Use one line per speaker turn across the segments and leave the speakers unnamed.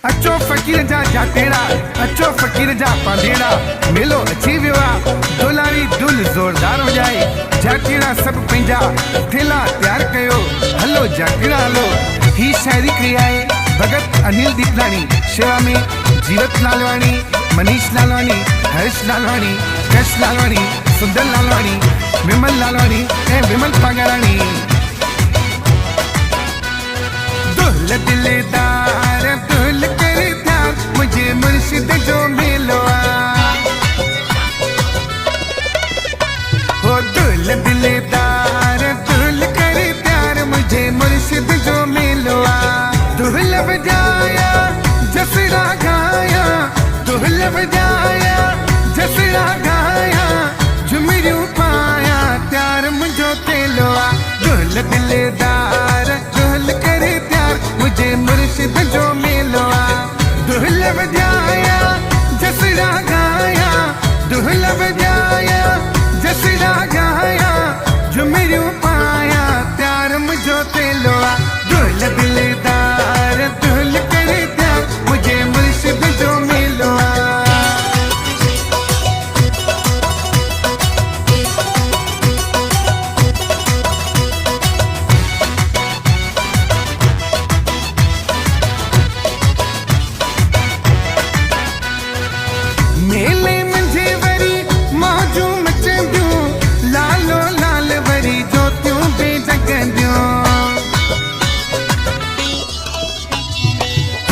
अचो फ़कीर जा जातेड़ा, अचो फ़कीर जा पांदेड़ा, मेलो अची वियो आहे, दुलारी दुल ज़ोरदार हो जाए। जातेड़ा सब पंहिंजा ठेला तैयार कयो, हलो जातेड़ा हलो। ही शायरी कई आहे भगत अनिल दीपलानी, शेवा में जीवत लालवानी, मनीष लालवानी, हर्ष लालवानी, कश लालवानी, सुंदर लालवानी, विमल लालवानी ऐं विमल पागारानी। दुल दिलदार दुल करे प्यार, मुझे मुर्शिद जो मिलो हो। दुल दिलदार दुल करे प्यार, मुझे मुर्शिद जो मिलो। दुल बजाया जसरा गाया, दुल बजाया जसरा गाया, झुमरियूं पाया प्यार मुझो तेलो। दुल दिलदार दुल करे प्यार, मुझे मुर्शिद जो मिलो। दुल बजाया जसरा गाया, दुल बजाया जसरा गाया, झुमरियूं पाया प्यार मुझो तेलो। दुल दिलदार दुल करे प्यार, मुझे मुर्शिद जो मिलो। मेले मुझे वरी मौजू मचंदियूं, लालो लाल वरी जोतियूं बेजगंदियूं।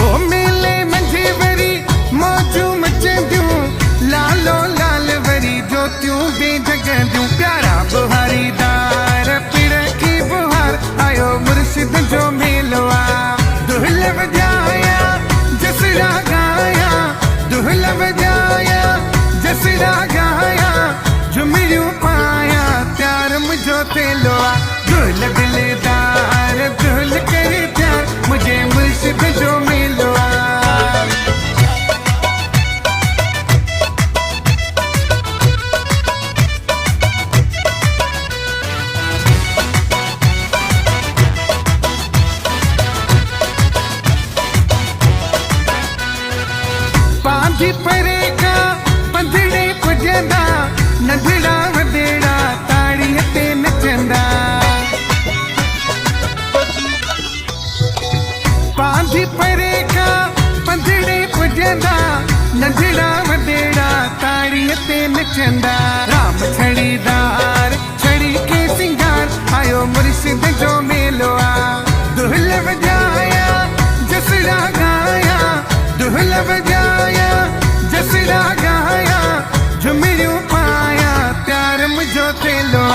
ओ मेले मुझे वरी मौजू मचंदियूं, लालो लाल वरी जोतियूं बेजगंदियूं। प्यारा बुहारीदार पिर की बुहार, आयो मुर्शिद जो मेलो। दुल बजाया जसरा गाया, दुल बजाया जसरा गाया, झुमरियूं पाया प्यार मुझो तेलो। दुल दिलदार दुल करे प्यार, मुझे मुर्शिद जो मिलो। पांधी परे का पंधड़े पुजंदा, नंढड़ा वॾेड़ा ताड़ीअ ते नचंदा। पांधी परे का पंधड़े पुजंदा, नंढड़ा वॾेड़ा ताड़ीअ ते नचंदा। राम छड़ीदार छड़ी के सिंगार, आयो मुर्शिद जो मेलो। दुल बजाया जसरा गाया, दुल बजाया जसरा गाया, झुमरियूं पाया प्यार मुझो तेलो।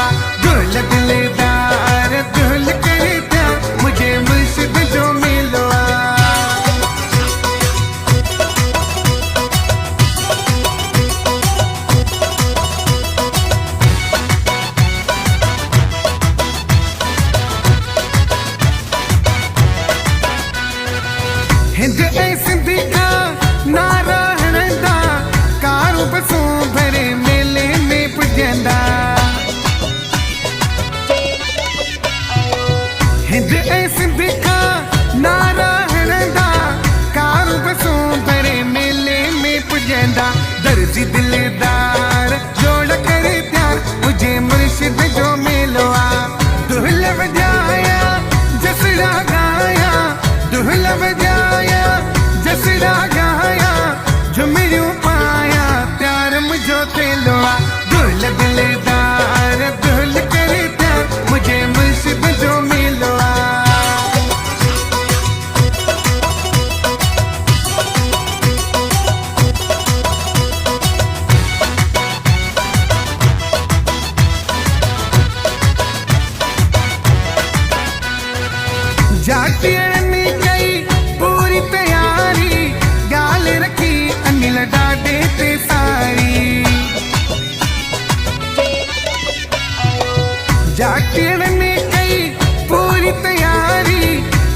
दुल दिलदार दुल करे प्यार, मुझे मुर्शिद जो मिलो। हिंद ऐं सिंध का नारा हणंदा, कारूं बसूं भरे मेले में पुजंदा। हिंद ऐं सिंध का नारा हणंदा, कारूं बसूं भरे मेले में पुजंदा। दर्जी दिलदार जोड़ करे प्यार, मुझे मुर्शिद जो मिलो। दुल बजाया जसरा गाया, दुल बजाया जसरा गाया, झुमरियूं पाया प्यार मुझो तेलो। दुल दिलदार दुल करे प्यार, मुझे मुर्शिद जो मिलो। जाटियनि कई पूरी तैयारी, गाल रखी अनिल ॾाॾे ते सारी। जाटियनि कई पूरी तैयारी,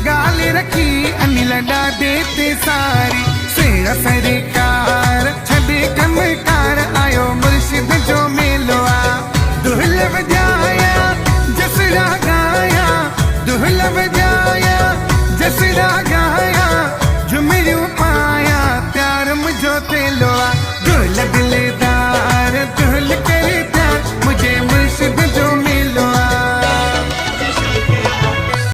गाल रखी अनिल ॾाॾे ते सारी। सेण सरकार छॾे कमकार, आयो मुर्शिद जो मेलो। दुल बजाया जसरा गाया, दुल बजाया जसरा गाया, झुमरियूं पाया प्यार मुझो थेलो आ दुल दिल